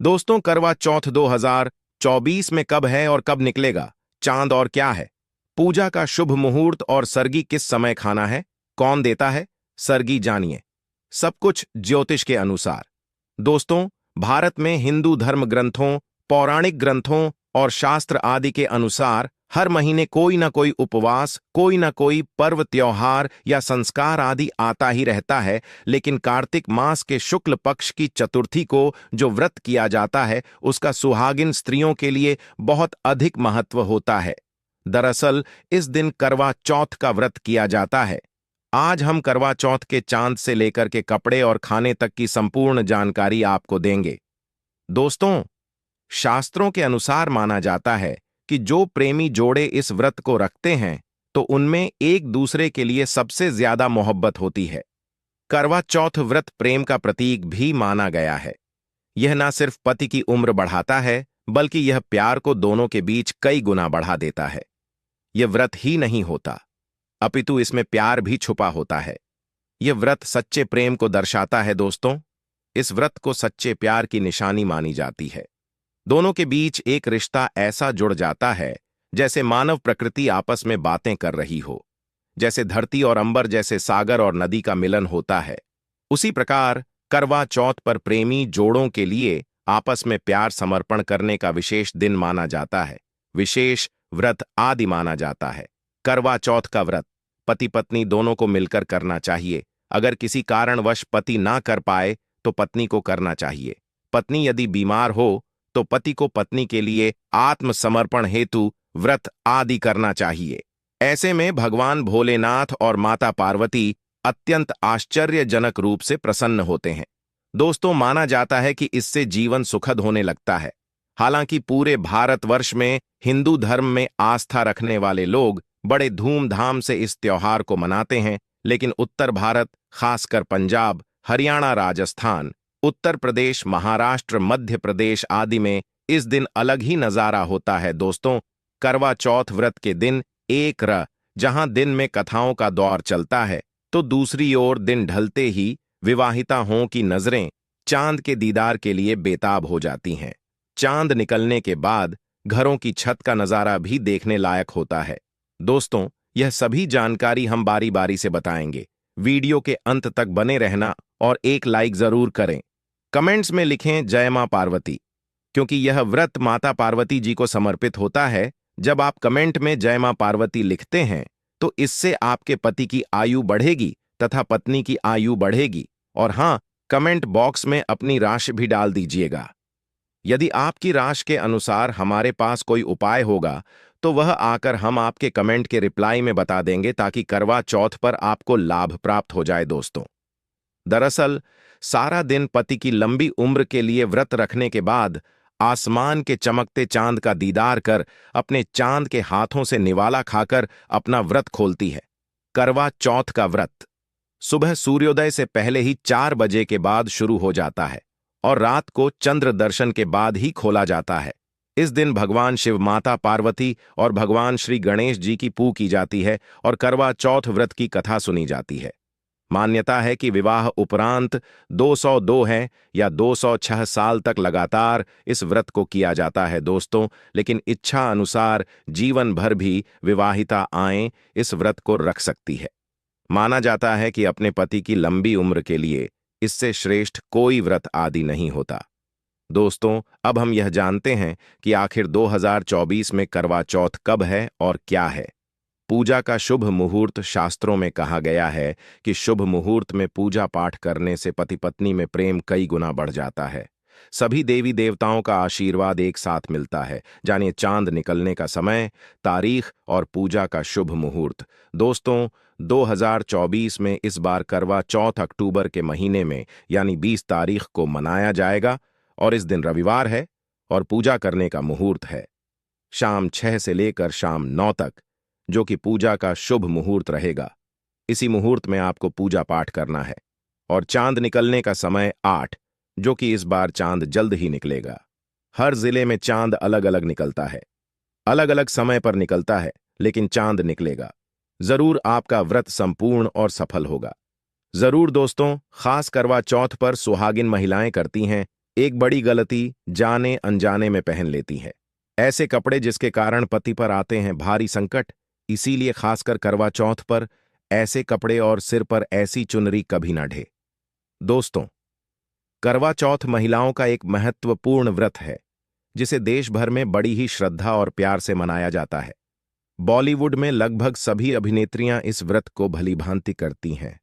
दोस्तों, करवा चौथ 2024 में कब है और कब निकलेगा? चांद और क्या है? पूजा का शुभ मुहूर्त और सरगी किस समय खाना है? कौन देता है सरगी? जानिए सब कुछ ज्योतिष के अनुसार। दोस्तों, भारत में हिंदू धर्म ग्रंथों, पौराणिक ग्रंथों और शास्त्र आदि के अनुसार हर महीने कोई ना कोई उपवास, कोई ना कोई पर्व, त्योहार या संस्कार आदि आता ही रहता है। लेकिन कार्तिक मास के शुक्ल पक्ष की चतुर्थी को जो व्रत किया जाता है, उसका सुहागिन स्त्रियों के लिए बहुत अधिक महत्व होता है। दरअसल इस दिन करवा चौथ का व्रत किया जाता है। आज हम करवा चौथ के चांद से लेकर के कपड़े और खाने तक की संपूर्ण जानकारी आपको देंगे। दोस्तों, शास्त्रों के अनुसार माना जाता है कि जो प्रेमी जोड़े इस व्रत को रखते हैं तो उनमें एक दूसरे के लिए सबसे ज्यादा मोहब्बत होती है। करवा चौथ व्रत प्रेम का प्रतीक भी माना गया है। यह ना सिर्फ पति की उम्र बढ़ाता है, बल्कि यह प्यार को दोनों के बीच कई गुना बढ़ा देता है। यह व्रत ही नहीं होता, अपितु इसमें प्यार भी छुपा होता है। यह व्रत सच्चे प्रेम को दर्शाता है। दोस्तों, इस व्रत को सच्चे प्यार की निशानी मानी जाती है। दोनों के बीच एक रिश्ता ऐसा जुड़ जाता है जैसे मानव प्रकृति आपस में बातें कर रही हो, जैसे धरती और अंबर, जैसे सागर और नदी का मिलन होता है। उसी प्रकार करवा चौथ पर प्रेमी जोड़ों के लिए आपस में प्यार समर्पण करने का विशेष दिन माना जाता है, विशेष व्रत आदि माना जाता है। करवा चौथ का व्रत पति पत्नी दोनों को मिलकर करना चाहिए। अगर किसी कारणवश पति ना कर पाए तो पत्नी को करना चाहिए। पत्नी यदि बीमार हो तो पति को पत्नी के लिए आत्मसमर्पण हेतु व्रत आदि करना चाहिए। ऐसे में भगवान भोलेनाथ और माता पार्वती अत्यंत आश्चर्यजनक रूप से प्रसन्न होते हैं। दोस्तों, माना जाता है कि इससे जीवन सुखद होने लगता है। हालांकि पूरे भारतवर्ष में हिंदू धर्म में आस्था रखने वाले लोग बड़े धूमधाम से इस त्योहार को मनाते हैं, लेकिन उत्तर भारत, खासकर पंजाब, हरियाणा, राजस्थान, उत्तर प्रदेश, महाराष्ट्र, मध्य प्रदेश आदि में इस दिन अलग ही नजारा होता है। दोस्तों, करवा चौथ व्रत के दिन जहां दिन में कथाओं का दौर चलता है, तो दूसरी ओर दिन ढलते ही विवाहिता हों की नजरें चांद के दीदार के लिए बेताब हो जाती हैं। चांद निकलने के बाद घरों की छत का नजारा भी देखने लायक होता है। दोस्तों, यह सभी जानकारी हम बारी बारी से बताएंगे। वीडियो के अंत तक बने रहना और एक लाइक जरूर करें। कमेंट्स में लिखें जय मां पार्वती, क्योंकि यह व्रत माता पार्वती जी को समर्पित होता है। जब आप कमेंट में जय मां पार्वती लिखते हैं तो इससे आपके पति की आयु बढ़ेगी तथा पत्नी की आयु बढ़ेगी। और हां, कमेंट बॉक्स में अपनी राशि भी डाल दीजिएगा। यदि आपकी राशि के अनुसार हमारे पास कोई उपाय होगा तो वह आकर हम आपके कमेंट के रिप्लाई में बता देंगे, ताकि करवा चौथ पर आपको लाभ प्राप्त हो जाए। दोस्तों, दरअसल सारा दिन पति की लंबी उम्र के लिए व्रत रखने के बाद आसमान के चमकते चांद का दीदार कर अपने चांद के हाथों से निवाला खाकर अपना व्रत खोलती है। करवा चौथ का व्रत सुबह सूर्योदय से पहले ही 4 बजे के बाद शुरू हो जाता है और रात को चंद्र दर्शन के बाद ही खोला जाता है। इस दिन भगवान शिव, माता पार्वती और भगवान श्री गणेश जी की पूजा की जाती है और करवा चौथ व्रत की कथा सुनी जाती है। मान्यता है कि विवाह उपरांत 202 है या 206 साल तक लगातार इस व्रत को किया जाता है। दोस्तों, लेकिन इच्छा अनुसार जीवन भर भी विवाहिता आएं इस व्रत को रख सकती है। माना जाता है कि अपने पति की लंबी उम्र के लिए इससे श्रेष्ठ कोई व्रत आदि नहीं होता। दोस्तों, अब हम यह जानते हैं कि आखिर 2024 में करवा चौथ कब है और क्या है। पूजा का शुभ मुहूर्त शास्त्रों में कहा गया है कि शुभ मुहूर्त में पूजा पाठ करने से पति पत्नी में प्रेम कई गुना बढ़ जाता है। सभी देवी देवताओं का आशीर्वाद एक साथ मिलता है। जानिए चांद निकलने का समय, तारीख और पूजा का शुभ मुहूर्त। दोस्तों, 2024 में इस बार करवा चौथ अक्टूबर के महीने में यानी 20 तारीख को मनाया जाएगा और इस दिन रविवार है और पूजा करने का मुहूर्त है शाम 6 से लेकर शाम 9 तक, जो कि पूजा का शुभ मुहूर्त रहेगा। इसी मुहूर्त में आपको पूजा पाठ करना है। और चांद निकलने का समय 8, जो कि इस बार चांद जल्द ही निकलेगा। हर जिले में चांद अलग अलग निकलता है, अलग अलग समय पर निकलता है, लेकिन चांद निकलेगा। जरूर आपका व्रत संपूर्ण और सफल होगा। जरूर दोस्तों, खास करवा चौथ पर सुहागिन महिलाएं करती हैं एक बड़ी गलती जाने अनजाने में पहन लेती है। ऐसे कपड़े जिसके कारण पति पर आते हैं भारी संकट। इसीलिए खासकर करवा चौथ पर ऐसे कपड़े और सिर पर ऐसी चुनरी कभी ना ढे। दोस्तों, करवा चौथ महिलाओं का एक महत्वपूर्ण व्रत है जिसे देश भर में बड़ी ही श्रद्धा और प्यार से मनाया जाता है। बॉलीवुड में लगभग सभी अभिनेत्रियां इस व्रत को भलीभांति करती हैं।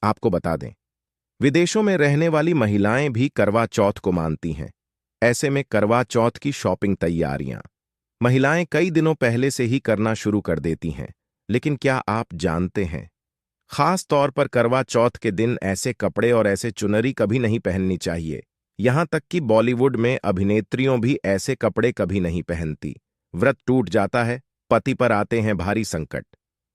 आपको बता दें, विदेशों में रहने वाली महिलाएं भी करवा चौथ को मानती हैं। ऐसे में करवा चौथ की शॉपिंग तैयारियां महिलाएं कई दिनों पहले से ही करना शुरू कर देती हैं। लेकिन क्या आप जानते हैं, खास तौर पर करवा चौथ के दिन ऐसे कपड़े और ऐसे चुनरी कभी नहीं पहननी चाहिए। यहां तक कि बॉलीवुड में अभिनेत्रियों भी ऐसे कपड़े कभी नहीं पहनती। व्रत टूट जाता है, पति पर आते हैं भारी संकट।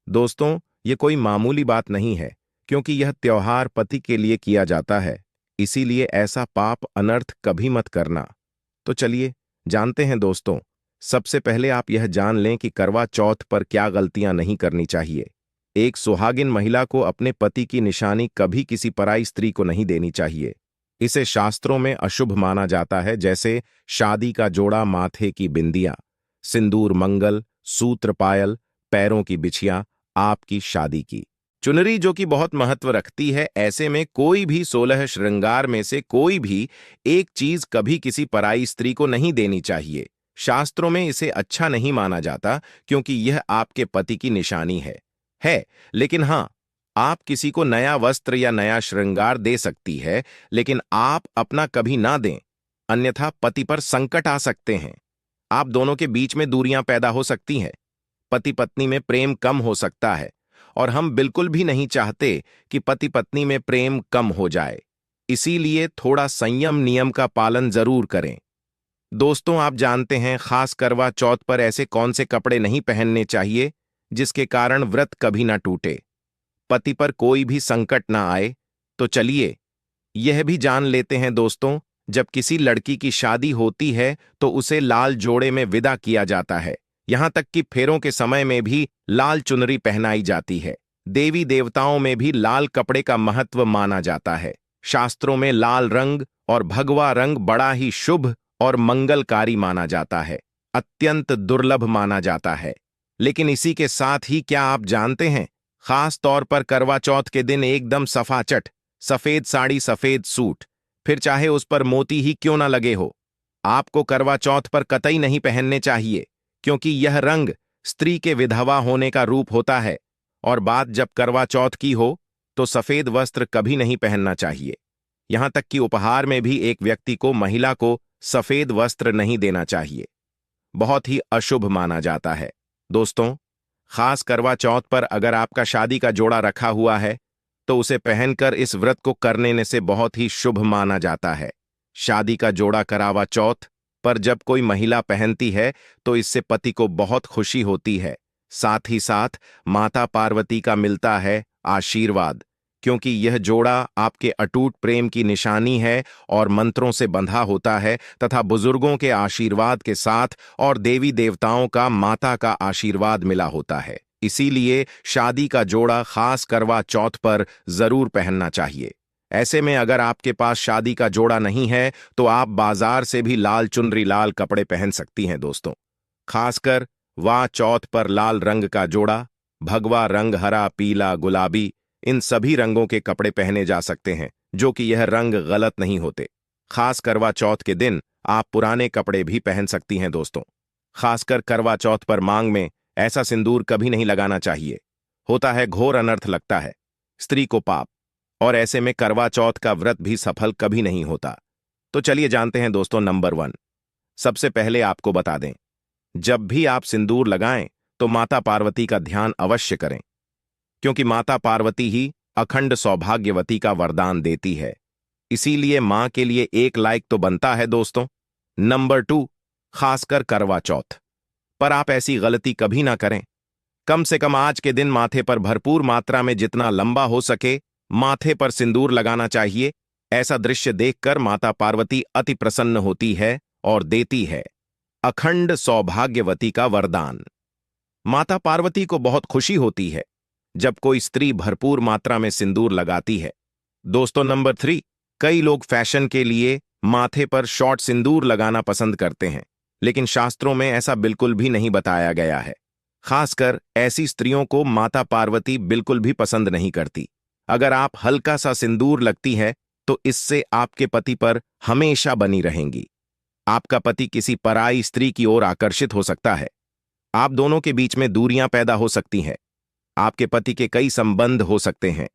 दोस्तों, ये कोई मामूली बात नहीं है, क्योंकि यह त्योहार पति के लिए किया जाता है। इसीलिए ऐसा पाप अनर्थ कभी मत करना। तो चलिए जानते हैं दोस्तों। सबसे पहले आप यह जान लें कि करवा चौथ पर क्या गलतियां नहीं करनी चाहिए। एक सुहागिन महिला को अपने पति की निशानी कभी किसी पराई स्त्री को नहीं देनी चाहिए। इसे शास्त्रों में अशुभ माना जाता है, जैसे शादी का जोड़ा, माथे की बिंदियां, सिंदूर, मंगल सूत्र, पायल, पैरों की बिछिया, आपकी शादी की चुनरी जो कि बहुत महत्व रखती है। ऐसे में कोई भी 16 श्रृंगार में से कोई भी एक चीज कभी किसी पराई स्त्री को नहीं देनी चाहिए। शास्त्रों में इसे अच्छा नहीं माना जाता, क्योंकि यह आपके पति की निशानी है। लेकिन हां, आप किसी को नया वस्त्र या नया श्रृंगार दे सकती है, लेकिन आप अपना कभी ना दें, अन्यथा पति पर संकट आ सकते हैं। आप दोनों के बीच में दूरियां पैदा हो सकती हैं। पति पत्नी में प्रेम कम हो सकता है, और हम बिल्कुल भी नहीं चाहते कि पति पत्नी में प्रेम कम हो जाए। इसीलिए थोड़ा संयम नियम का पालन जरूर करें। दोस्तों, आप जानते हैं खास करवा चौथ पर ऐसे कौन से कपड़े नहीं पहनने चाहिए जिसके कारण व्रत कभी ना टूटे, पति पर कोई भी संकट ना आए। तो चलिए यह भी जान लेते हैं दोस्तों। जब किसी लड़की की शादी होती है तो उसे लाल जोड़े में विदा किया जाता है। यहां तक कि फेरों के समय में भी लाल चुनरी पहनाई जाती है। देवी देवताओं में भी लाल कपड़े का महत्व माना जाता है। शास्त्रों में लाल रंग और भगवा रंग बड़ा ही शुभ और मंगलकारी माना जाता है, अत्यंत दुर्लभ माना जाता है। लेकिन इसी के साथ ही क्या आप जानते हैं, खास तौर पर करवा चौथ के दिन एकदम सफाचट सफेद साड़ी, सफेद सूट, फिर चाहे उस पर मोती ही क्यों ना लगे हो, आपको करवा चौथ पर कतई नहीं पहनने चाहिए, क्योंकि यह रंग स्त्री के विधवा होने का रूप होता है। और बात जब करवा चौथ की हो तो सफेद वस्त्र कभी नहीं पहनना चाहिए। यहां तक कि उपहार में भी एक व्यक्ति को, महिला को सफेद वस्त्र नहीं देना चाहिए, बहुत ही अशुभ माना जाता है। दोस्तों, खास करवा चौथ पर अगर आपका शादी का जोड़ा रखा हुआ है तो उसे पहनकर इस व्रत को करने से बहुत ही शुभ माना जाता है। शादी का जोड़ा करवा चौथ पर जब कोई महिला पहनती है तो इससे पति को बहुत खुशी होती है, साथ ही साथ माता पार्वती का मिलता है आशीर्वाद, क्योंकि यह जोड़ा आपके अटूट प्रेम की निशानी है और मंत्रों से बंधा होता है तथा बुजुर्गों के आशीर्वाद के साथ और देवी देवताओं का, माता का आशीर्वाद मिला होता है। इसीलिए शादी का जोड़ा खास करवा चौथ पर जरूर पहनना चाहिए। ऐसे में अगर आपके पास शादी का जोड़ा नहीं है तो आप बाजार से भी लाल चुनरी, लाल कपड़े पहन सकती हैं। दोस्तों, खासकर वाह चौथ पर लाल रंग का जोड़ा, भगवा रंग, हरा, पीला, गुलाबी, इन सभी रंगों के कपड़े पहने जा सकते हैं, जो कि यह रंग गलत नहीं होते। खास करवा चौथ के दिन आप पुराने कपड़े भी पहन सकती हैं। दोस्तों, खासकर करवा चौथ पर मांग में ऐसा सिंदूर कभी नहीं लगाना चाहिए, होता है घोर अनर्थ लगता है स्त्री को पाप, और ऐसे में करवा चौथ का व्रत भी सफल कभी नहीं होता। तो चलिए जानते हैं दोस्तों। नंबर 1, सबसे पहले आपको बता दें, जब भी आप सिंदूर लगाएं तो माता पार्वती का ध्यान अवश्य करें, क्योंकि माता पार्वती ही अखंड सौभाग्यवती का वरदान देती है। इसीलिए मां के लिए एक लाइक तो बनता है दोस्तों। नंबर 2, खासकर करवा चौथ पर आप ऐसी गलती कभी ना करें। कम से कम आज के दिन माथे पर भरपूर मात्रा में जितना लंबा हो सके माथे पर सिंदूर लगाना चाहिए। ऐसा दृश्य देखकर माता पार्वती अति प्रसन्न होती है और देती है अखंड सौभाग्यवती का वरदान। माता पार्वती को बहुत खुशी होती है जब कोई स्त्री भरपूर मात्रा में सिंदूर लगाती है। दोस्तों, नंबर 3, कई लोग फैशन के लिए माथे पर शॉर्ट सिंदूर लगाना पसंद करते हैं, लेकिन शास्त्रों में ऐसा बिल्कुल भी नहीं बताया गया है। खासकर ऐसी स्त्रियों को माता पार्वती बिल्कुल भी पसंद नहीं करती। अगर आप हल्का सा सिंदूर लगती है तो इससे आपके पति पर हमेशा बनी रहेंगी। आपका पति किसी पराई स्त्री की ओर आकर्षित हो सकता है। आप दोनों के बीच में दूरियां पैदा हो सकती हैं। आपके पति के कई संबंध हो सकते हैं।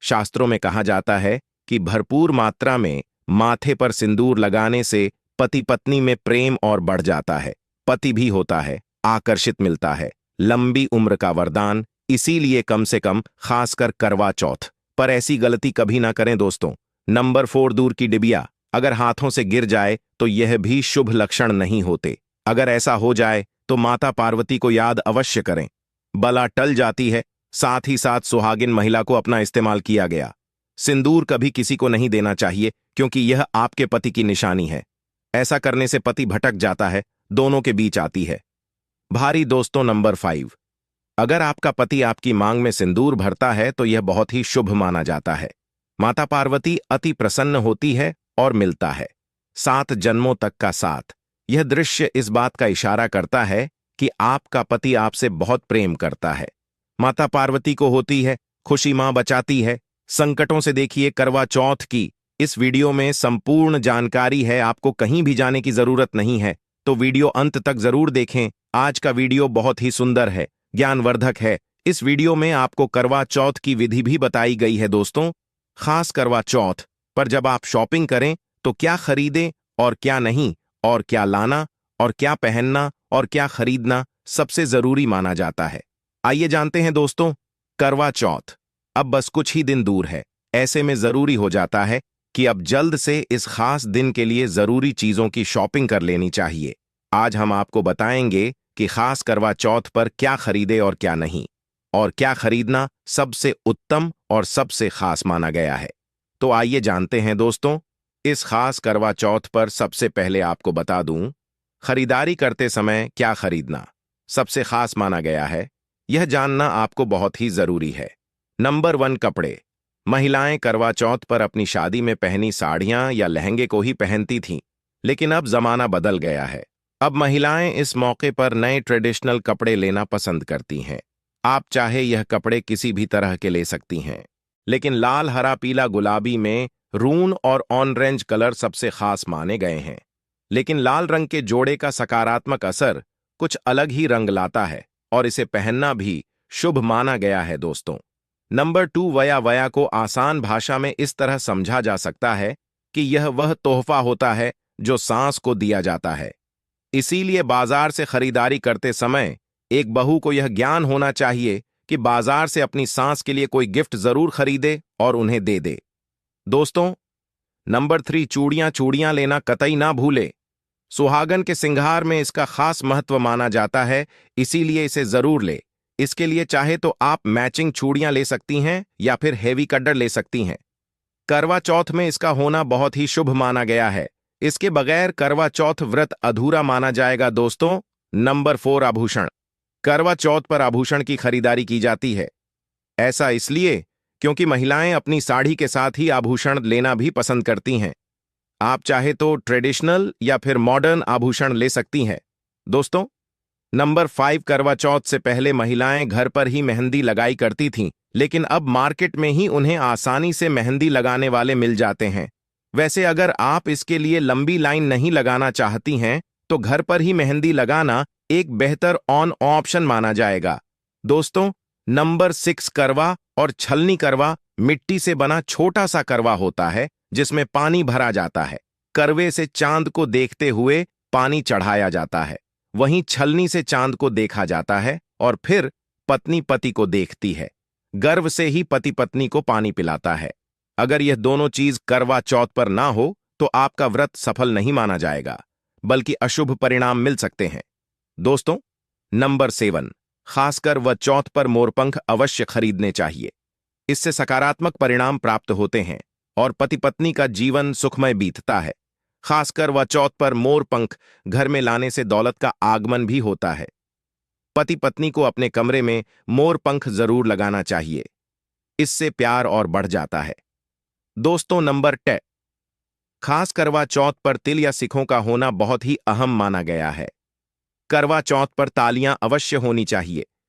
शास्त्रों में कहा जाता है कि भरपूर मात्रा में माथे पर सिंदूर लगाने से पति पत्नी में प्रेम और बढ़ जाता है, पति भी होता है, आकर्षित मिलता है, लंबी उम्र का वरदान। इसीलिए कम से कम खासकर करवा चौथ पर ऐसी गलती कभी ना करें दोस्तों। नंबर 4, दूर की डिबिया अगर हाथों से गिर जाए तो यह भी शुभ लक्षण नहीं होते। अगर ऐसा हो जाए तो माता पार्वती को याद अवश्य करें। बला टल जाती है। साथ ही साथ सुहागिन महिला को अपना इस्तेमाल किया गया सिंदूर कभी किसी को नहीं देना चाहिए, क्योंकि यह आपके पति की निशानी है। ऐसा करने से पति भटक जाता है, दोनों के बीच आती है भारी। दोस्तों नंबर 5, अगर आपका पति आपकी मांग में सिंदूर भरता है तो यह बहुत ही शुभ माना जाता है। माता पार्वती अति प्रसन्न होती है और मिलता है 7 जन्मों तक का साथ। यह दृश्य इस बात का इशारा करता है कि आपका पति आपसे बहुत प्रेम करता है। माता पार्वती को होती है खुशी मां बचाती है संकटों से। देखिए करवा चौथ की इस वीडियो में संपूर्ण जानकारी है, आपको कहीं भी जाने की जरूरत नहीं है, तो वीडियो अंत तक जरूर देखें। आज का वीडियो बहुत ही सुंदर है, ज्ञानवर्धक है। इस वीडियो में आपको करवा चौथ की विधि भी बताई गई है दोस्तों। खास करवा चौथ पर जब आप शॉपिंग करें तो क्या खरीदें और क्या नहीं, और क्या लाना और क्या पहनना और क्या खरीदना सबसे जरूरी माना जाता है। आइए जानते हैं दोस्तों। करवा चौथ अब बस कुछ ही दिन दूर है। ऐसे में जरूरी हो जाता है कि अब जल्द से इस खास दिन के लिए जरूरी चीजों की शॉपिंग कर लेनी चाहिए। आज हम आपको बताएंगे कि खास करवा चौथ पर क्या खरीदे और क्या नहीं, और क्या खरीदना सबसे उत्तम और सबसे खास माना गया है। तो आइए जानते हैं दोस्तों। इस खास करवा चौथ पर सबसे पहले आपको बता दूं, खरीदारी करते समय क्या खरीदना सबसे खास माना गया है, यह जानना आपको बहुत ही जरूरी है। नंबर 1, कपड़े। महिलाएं करवा चौथ पर अपनी शादी में पहनी साड़ियां या लहंगे को ही पहनती थीं, लेकिन अब जमाना बदल गया है। अब महिलाएं इस मौके पर नए ट्रेडिशनल कपड़े लेना पसंद करती हैं। आप चाहे यह कपड़े किसी भी तरह के ले सकती हैं, लेकिन लाल, हरा, पीला, गुलाबी में रून और ऑरेंज कलर सबसे खास माने गए हैं। लेकिन लाल रंग के जोड़े का सकारात्मक असर कुछ अलग ही रंग लाता है और इसे पहनना भी शुभ माना गया है दोस्तों। नंबर 2, वया। वया को आसान भाषा में इस तरह समझा जा सकता है कि यह वह तोहफा होता है जो सांस को दिया जाता है। इसीलिए बाजार से खरीदारी करते समय एक बहू को यह ज्ञान होना चाहिए कि बाजार से अपनी सांस के लिए कोई गिफ्ट जरूर खरीदे और उन्हें दे दे। दोस्तों नंबर 3, चूड़ियां। चूड़ियां लेना कतई ना भूले। सुहागन के सिंगार में इसका खास महत्व माना जाता है, इसीलिए इसे जरूर ले। इसके लिए चाहे तो आप मैचिंग चूड़ियां ले सकती हैं या फिर हेवी कड्डर ले सकती हैं। करवा चौथ में इसका होना बहुत ही शुभ माना गया है। इसके बगैर करवा चौथ व्रत अधूरा माना जाएगा दोस्तों। नंबर 4, आभूषण। करवा चौथ पर आभूषण की खरीदारी की जाती है। ऐसा इसलिए क्योंकि महिलाएं अपनी साड़ी के साथ ही आभूषण लेना भी पसंद करती हैं। आप चाहे तो ट्रेडिशनल या फिर मॉडर्न आभूषण ले सकती हैं दोस्तों। नंबर 5, करवा चौथ से पहले महिलाएं घर पर ही मेहंदी लगाई करती थीं, लेकिन अब मार्केट में ही उन्हें आसानी से मेहंदी लगाने वाले मिल जाते हैं। वैसे अगर आप इसके लिए लंबी लाइन नहीं लगाना चाहती हैं तो घर पर ही मेहंदी लगाना एक बेहतर ऑन ऑप्शन माना जाएगा दोस्तों। नंबर 6, करवा और छलनी। करवा मिट्टी से बना छोटा सा करवा होता है जिसमें पानी भरा जाता है। करवे से चांद को देखते हुए पानी चढ़ाया जाता है, वहीं छलनी से चांद को देखा जाता है और फिर पत्नी पति को देखती है। गर्व से ही पति पत्नी को पानी पिलाता है। अगर यह दोनों चीज करवा चौथ पर ना हो तो आपका व्रत सफल नहीं माना जाएगा, बल्कि अशुभ परिणाम मिल सकते हैं दोस्तों। नंबर 7, खासकर वह चौथ पर मोरपंख अवश्य खरीदने चाहिए। इससे सकारात्मक परिणाम प्राप्त होते हैं और पति पत्नी का जीवन सुखमय बीतता है। खासकर वह चौथ पर मोरपंख घर में लाने से दौलत का आगमन भी होता है। पति पत्नी को अपने कमरे में मोरपंख जरूर लगाना चाहिए, इससे प्यार और बढ़ जाता है दोस्तों। नंबर 10, खास करवा चौथ पर तिल या सिखों का होना बहुत ही अहम माना गया है। करवा चौथ पर तालियां अवश्य होनी चाहिए।